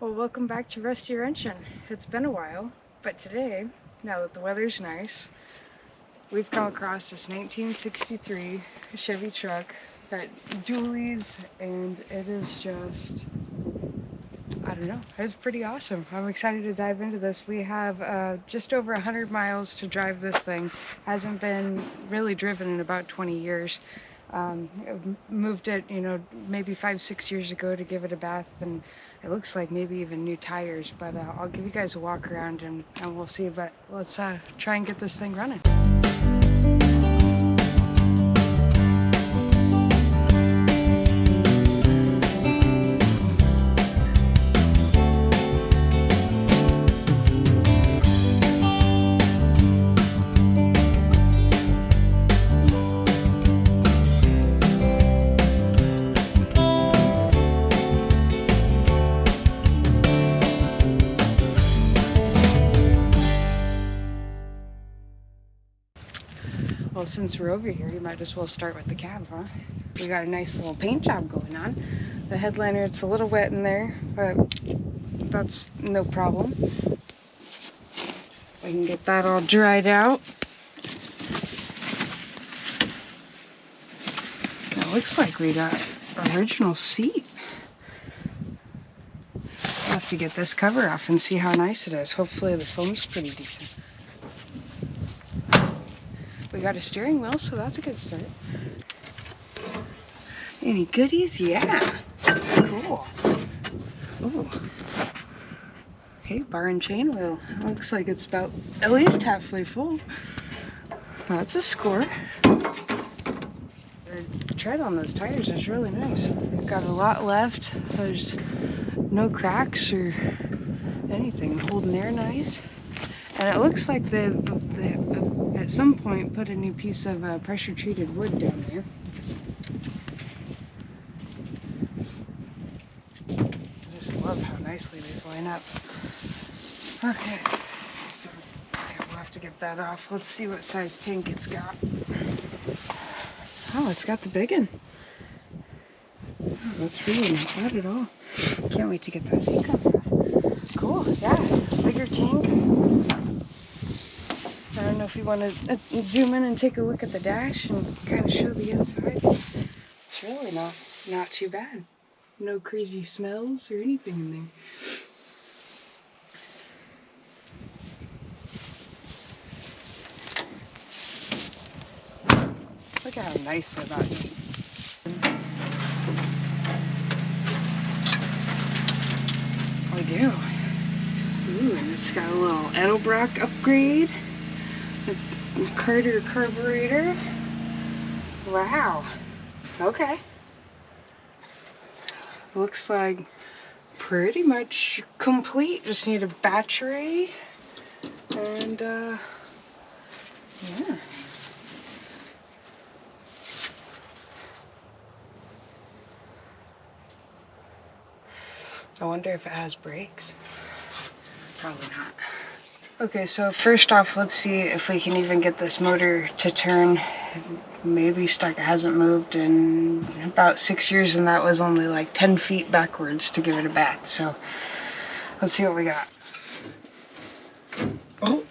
Well, welcome back to Rusty Wrenchin'. It's been a while, but today, now that the weather's nice, we've come across this 1963 Chevy truck that dualies, and it is just, I don't know, it's pretty awesome. I'm excited to dive into this. We have just over 100 miles to drive this thing. Hasn't been really driven in about 20 years. Moved it, maybe 5-6 years ago to give it a bath, and it looks like maybe even new tires, but I'll give you guys a walk around and we'll see. But let's try and get this thing running. Well, since we're over here, you might as well start with the cab, huh? We got a nice little paint job going on. The headliner, it's a little wet in there, but that's no problem. We can get that all dried out. It looks like we got original seat. I'll have to get this cover off and see how nice it is. Hopefully the foam's pretty decent. We got a steering wheel, so that's a good start. Any goodies? Yeah. Cool. Ooh. Hey, bar and chain wheel. Looks like it's about at least halfway full. That's a score. The tread on those tires is really nice. We've got a lot left. There's no cracks or anything. Holding air nice. And it looks like they at some point put a new piece of pressure treated wood down there. I just love how nicely these line up. Okay, so we'll have to get that off. Let's see what size tank it's got. Oh, it's got the big one. Oh, that's really not bad at all. Can't wait to get that seat cover off. Cool, yeah, bigger tank. I don't know if you want to zoom in and take a look at the dash and kind of show the inside. It's really not too bad. No crazy smells or anything in there. Look at how nice that is. We do. Ooh, and it's got a little Edelbrock upgrade. A Carburetor. Wow. Okay. Looks like pretty much complete. Just need a battery. And yeah. I wonder if it has brakes. Probably not. Okay, so first off, let's see if we can even get this motor to turn. Maybe starter hasn't moved in about 6 years, and that was only like 10 feet backwards to give it a bath. So let's see what we got. Oh.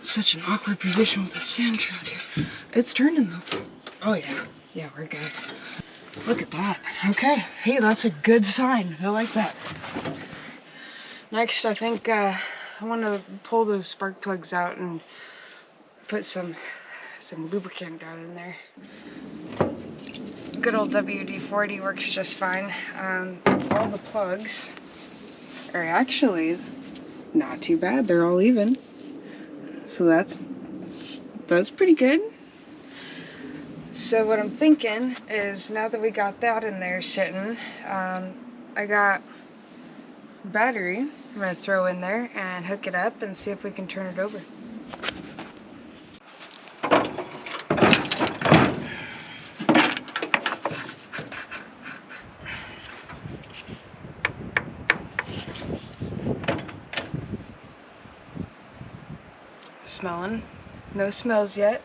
Such an awkward position with this fan around here. It's turning though. Oh yeah. Yeah, we're good. Look at that. Okay. Hey, that's a good sign. I like that. Next, I think I want to pull those spark plugs out and put some lubricant down in there. Good old WD-40 works just fine. All the plugs are actually not too bad. They're all even. So that's pretty good. So what I'm thinking is, now that we got that in there sitting, I got a battery I'm going to throw in there and hook it up and see if we can turn it over. Smelling. No smells yet.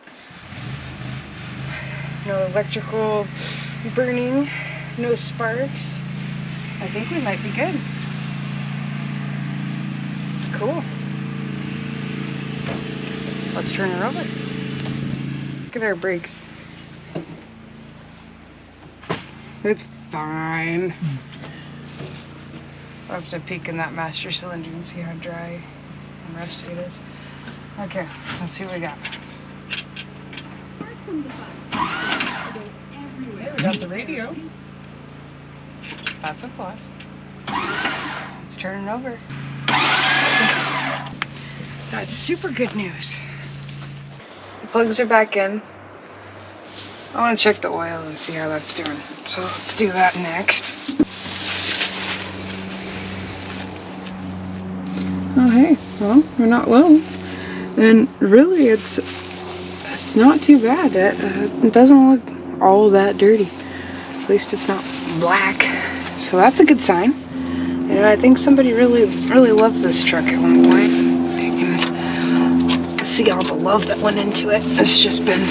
No electrical burning, no sparks. I think we might be good. Cool. Let's turn her over. Look at our brakes. It's fine. I'll have to peek in that master cylinder and see how dry and rusty it is. Okay, let's see what we got. Hey, we got the radio. That's a plus. Let's turn it over. That's super good news. The plugs are back in. I want to check the oil and see how that's doing. So let's do that next. Oh hey, well, we're not low. And really it's not too bad. It doesn't look all that dirty. At least it's not black. So that's a good sign. And I think somebody really loved this truck at one point. You can see all the love that went into it. It's just been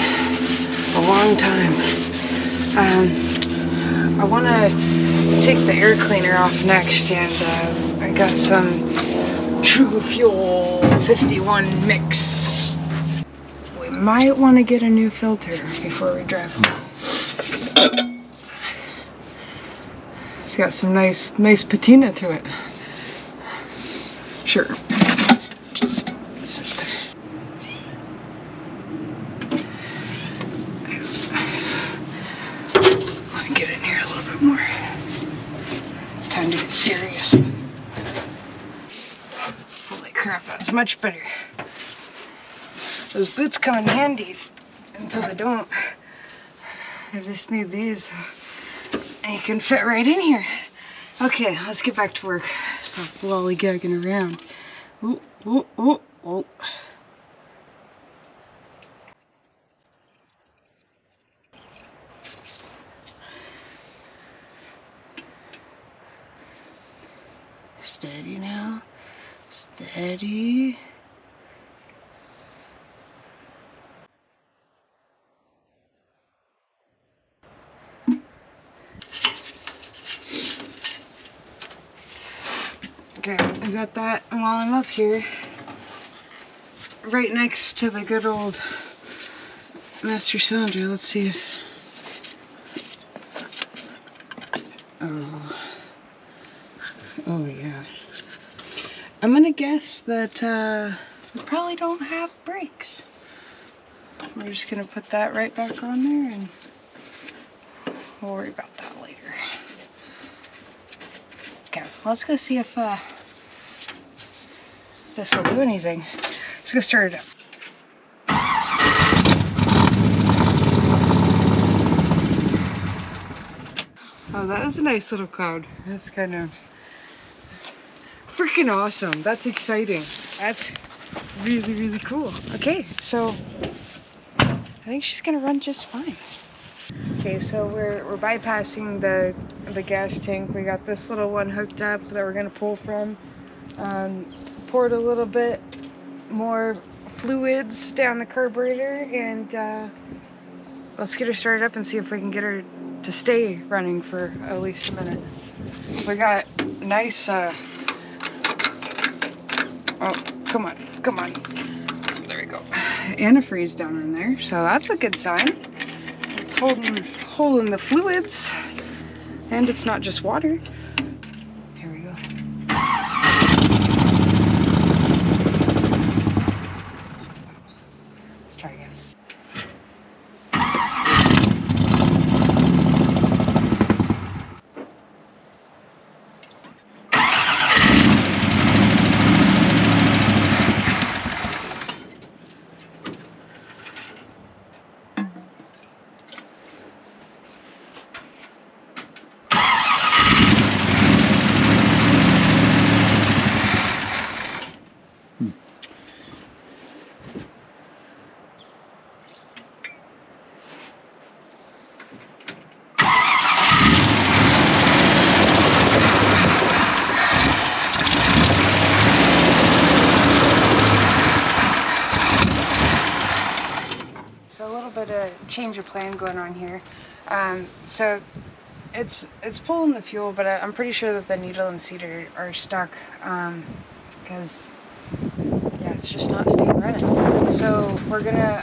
a long time. I want to take the air cleaner off next, and I got some True Fuel 51 mix. We might want to get a new filter before we drive home. It's got some nice patina to it. Sure. Just sit there. Let me get in here a little bit more. It's time to get serious. Holy crap, that's much better. Those boots come in handy until they don't. I just need these. And you can fit right in here. Okay, let's get back to work. Stop lollygagging around. Ooh, ooh, ooh, ooh. Steady now. Steady. Okay, I got that. And while I'm up here, right next to the good old master cylinder, let's see if... Oh yeah. I'm gonna guess that we probably don't have brakes. We're just gonna put that right back on there and we'll worry about that later. Okay, let's go see if this will do anything. Let's go start it up. Oh, that is a nice little cloud. That's kind of freaking awesome. That's exciting. That's really cool. Okay, so I think she's gonna run just fine. Okay, so we're bypassing the gas tank. We got this little one hooked up that we're gonna pull from. Poured a little bit more fluids down the carburetor, and let's get her started up and see if we can get her to stay running for at least a minute. We got nice oh, come on. There we go. Antifreeze down in there, so that's a good sign. It's holding the fluids, and it's not just water. Here we go. Let's try again. a change of plan going on here. So it's pulling the fuel, but I'm pretty sure that the needle and seat are stuck, because yeah, it's just not staying running. So we're gonna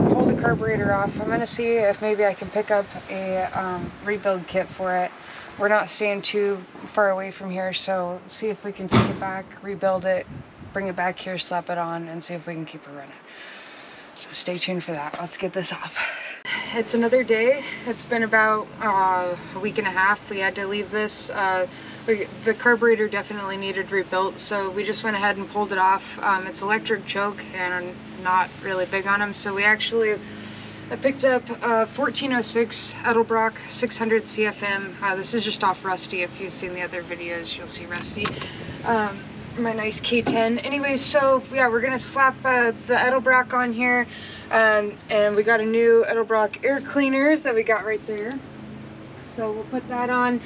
pull the carburetor off. I'm gonna see if maybe I can pick up a rebuild kit for it. We're not staying too far away from here, so see if we can take it back, rebuild it, bring it back here, slap it on, and see if we can keep it running. So stay tuned for that. Let's get this off. It's another day. It's been about a week and a half. We had to leave this. The carburetor definitely needed rebuilt, so we just went ahead and pulled it off. It's electric choke, and I'm not really big on them, so we actually I picked up 1406 Edelbrock 600 CFM. This is just off Rusty. If you've seen the other videos, you'll see Rusty. My nice K10. Anyways, so yeah, we're gonna slap the Edelbrock on here, and we got a new Edelbrock air cleaner that we got right there. So we'll put that on,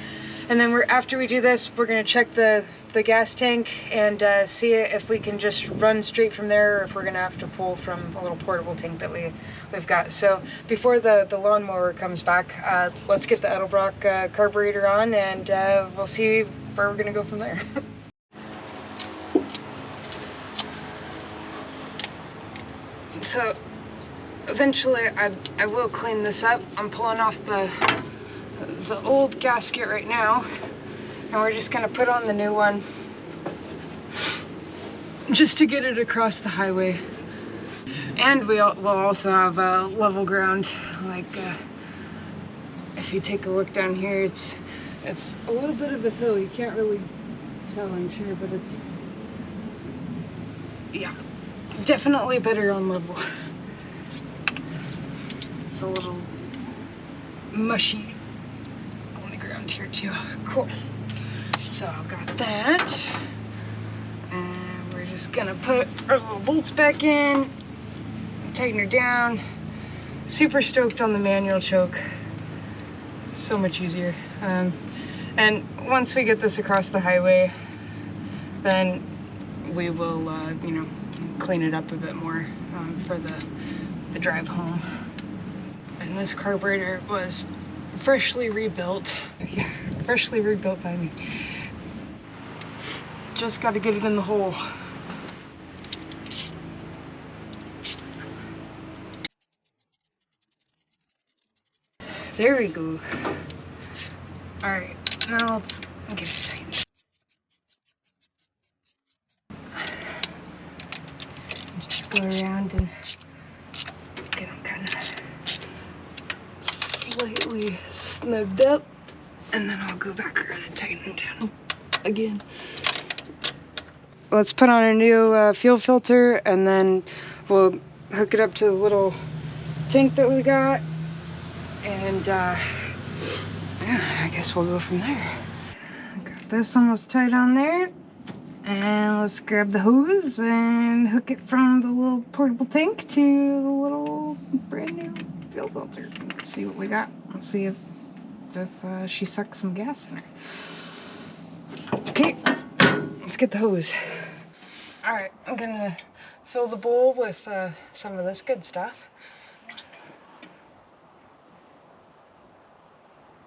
and then after we do this, we're gonna check the gas tank and see if we can just run straight from there, or if we're gonna have to pull from a little portable tank that we've got. So before the lawnmower comes back, let's get the Edelbrock carburetor on, and we'll see where we're gonna go from there. So eventually I will clean this up. I'm pulling off the old gasket right now, and we're just gonna put on the new one just to get it across the highway. And we'll also have level ground. Like if you take a look down here, it's a little bit of a hill. You can't really tell, I'm sure, but it's, yeah, definitely better on level. It's a little mushy on the ground here too. Cool. So I've got that, and we're just gonna put our little bolts back in, tighten her down. Super stoked on the manual choke. So much easier. And once we get this across the highway, then we will, you know, clean it up a bit more for the drive home. And this carburetor was freshly rebuilt. Yeah, freshly rebuilt by me. Just got to get it in the hole. There we go. All right, now let's get it tightened. Just go around and get them kind of slightly snugged up, and then I'll go back around and tighten them down again. Let's put on a new fuel filter, and then we'll hook it up to the little tank that we got, and yeah, I guess we'll go from there. Got this almost tight on there, and let's grab the hose and hook it from the little portable tank to the little brand new fuel filter. See what we got. We'll see if she sucks some gas in her. Okay, let's get the hose. All right, I'm gonna fill the bowl with some of this good stuff.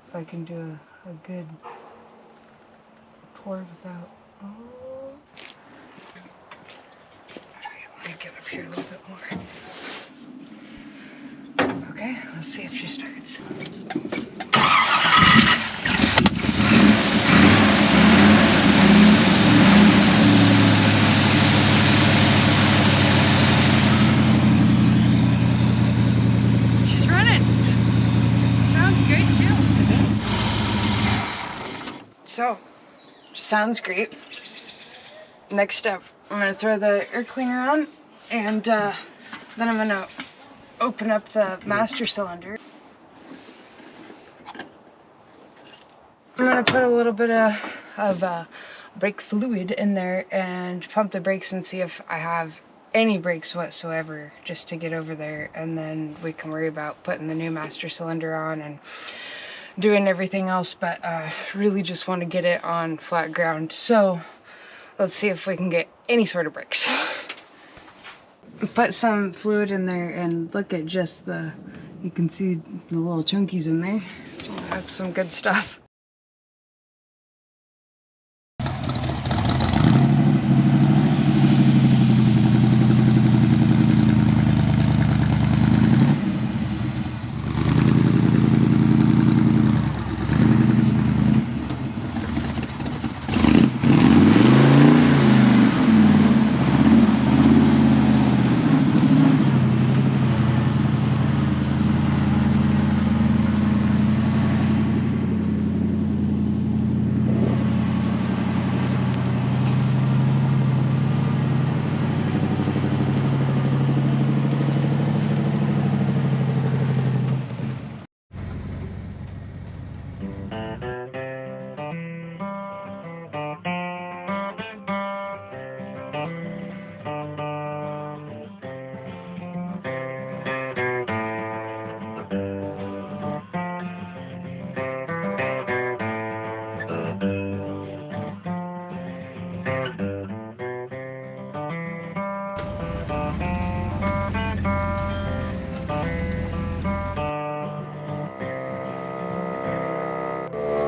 If I can do a good pour without, oh. All right, let me get up here a little bit more. Okay, let's see if she starts. She's running. Sounds great too. So, sounds great. Next step, I'm gonna throw the air cleaner on, and then I'm gonna open up the master cylinder. I'm gonna put a little bit of brake fluid in there and pump the brakes and see if I have any brakes whatsoever, just to get over there, and then we can worry about putting the new master cylinder on and doing everything else, but really just want to get it on flat ground. So let's see if we can get any sort of brakes. Put some fluid in there and look at just the You can see the little chunkies in there. That's some good stuff.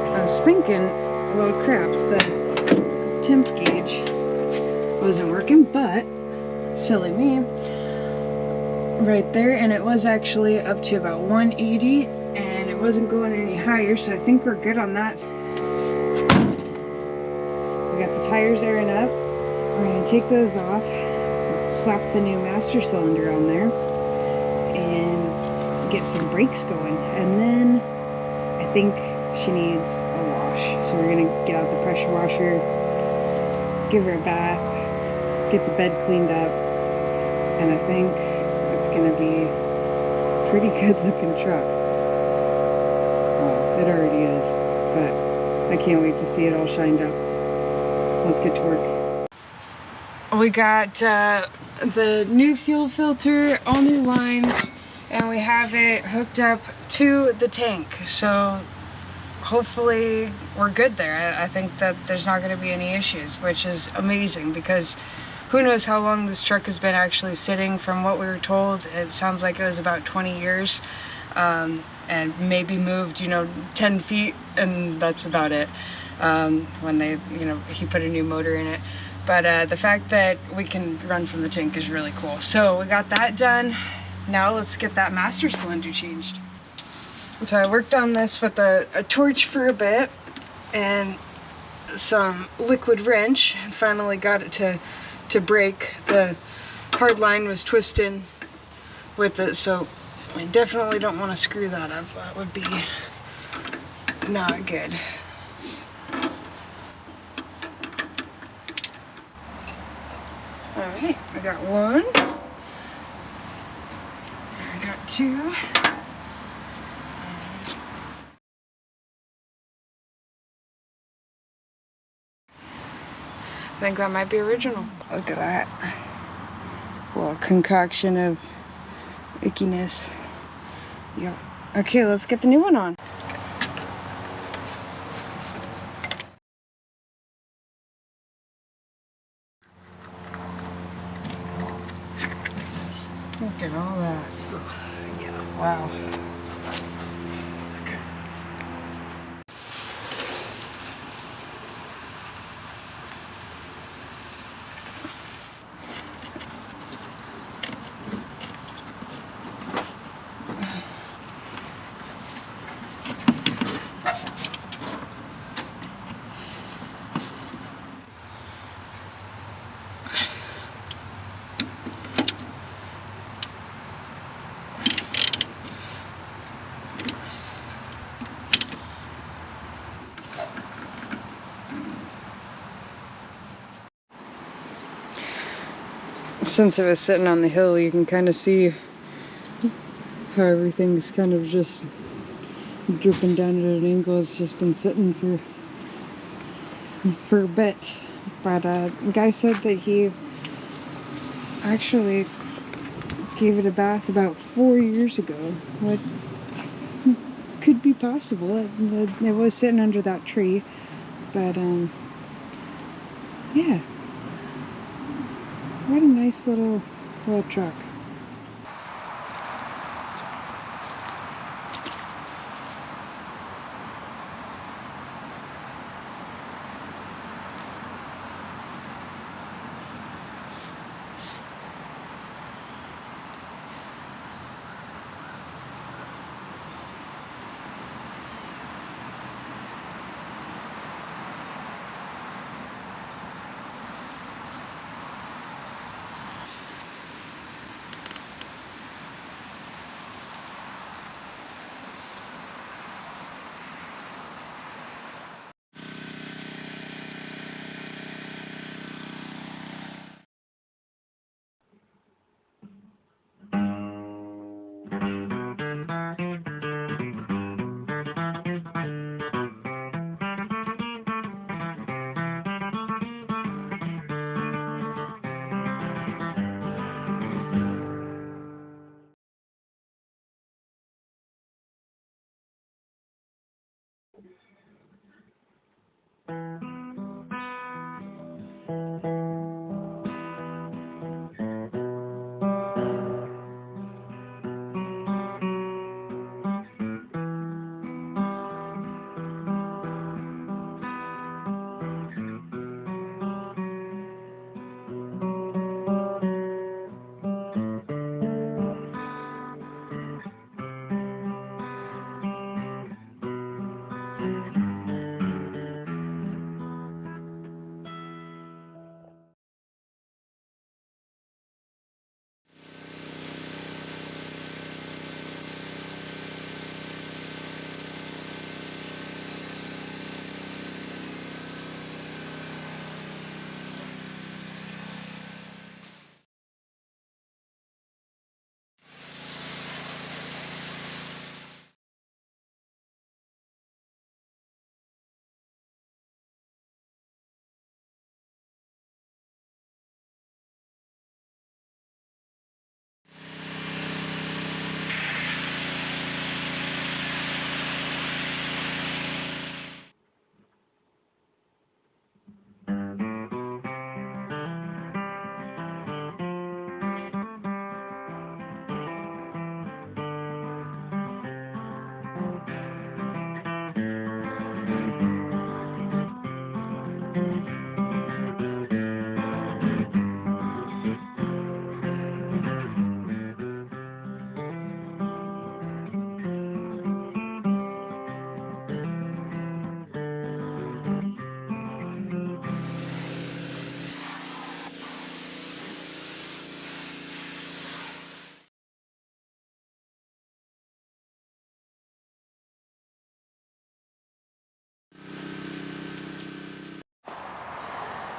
I was thinking, well crap, the temp gauge wasn't working, but silly me, right there, and it was actually up to about 180 and it wasn't going any higher, so I think we're good on that. We got the tires airing up. We're going to take those off, slap the new master cylinder on there, and get some brakes going, and then I think she needs a wash. So we're gonna get out the pressure washer, give her a bath, get the bed cleaned up, and I think it's gonna be a pretty good looking truck. Well, it already is, but I can't wait to see it all shined up. Let's get to work. We got the new fuel filter, all new lines, and we have it hooked up to the tank. So hopefully we're good there. I think that there's not going to be any issues, which is amazing, because who knows how long this truck has been actually sitting. From what we were told, it sounds like it was about 20 years, and maybe moved, 10 feet, and that's about it. When they, he put a new motor in it. But the fact that we can run from the tank is really cool. So we got that done. Now let's get that master cylinder changed. So I worked on this with a torch for a bit and some liquid wrench, and finally got it to break. The hard line was twisting with it, so I definitely don't want to screw that up. That would be not good. Alright, I got one. I got two. I think that might be original. Look at that. A little concoction of ickiness. Yeah. Okay, let's get the new one on. Look at all that. Yeah. Wow. Okay. Since it was sitting on the hill, you can kind of see how everything's kind of just dripping down at an angle. It's just been sitting for a bit. But the guy said that he actually gave it a bath about 4 years ago. What could be possible? It was sitting under that tree, but yeah. What a nice little truck.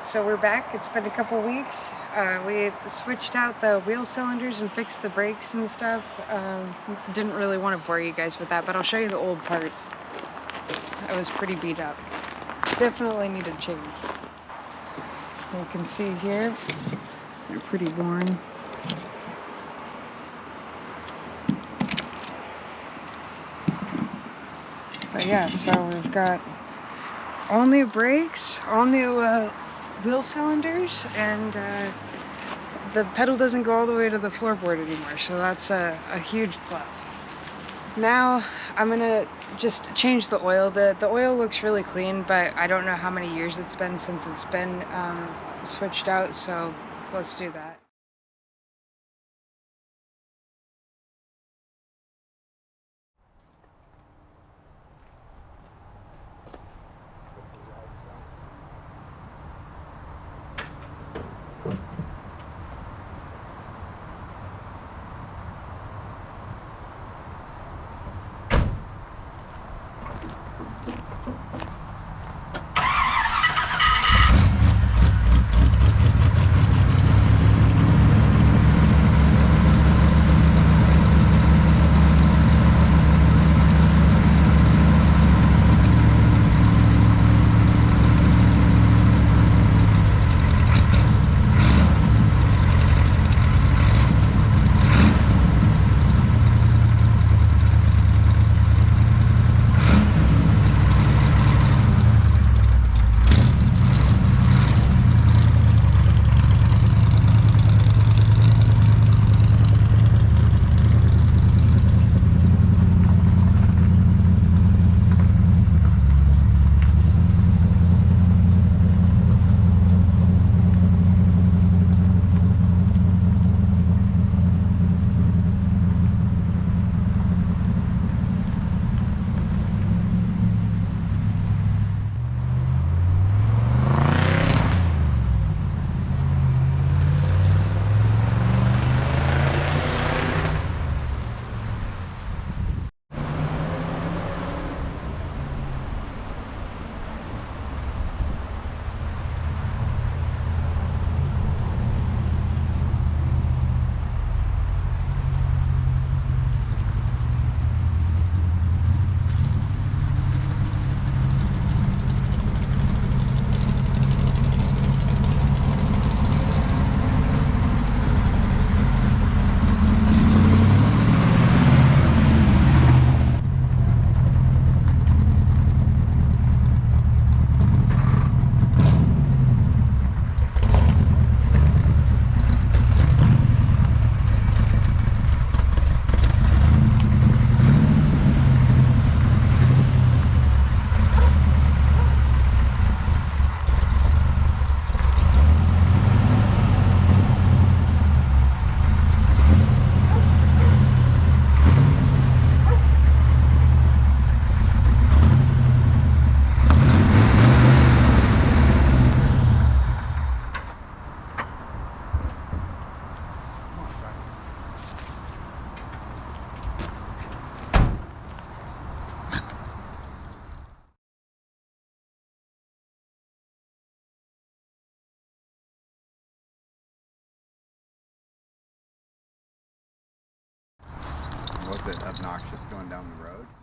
So we're back. It's been a couple weeks. We switched out the wheel cylinders and fixed the brakes and stuff. Didn't really want to bore you guys with that, but I'll show you the old parts. I was pretty beat up. Definitely needed change. You can see here, they're pretty worn. But yeah, so we've got all new brakes, all new wheel cylinders, and the pedal doesn't go all the way to the floorboard anymore, so that's a huge plus. Now I'm gonna just change the oil. The oil looks really clean, but I don't know how many years it's been since it's been switched out, so let's do that. it obnoxious going down the road?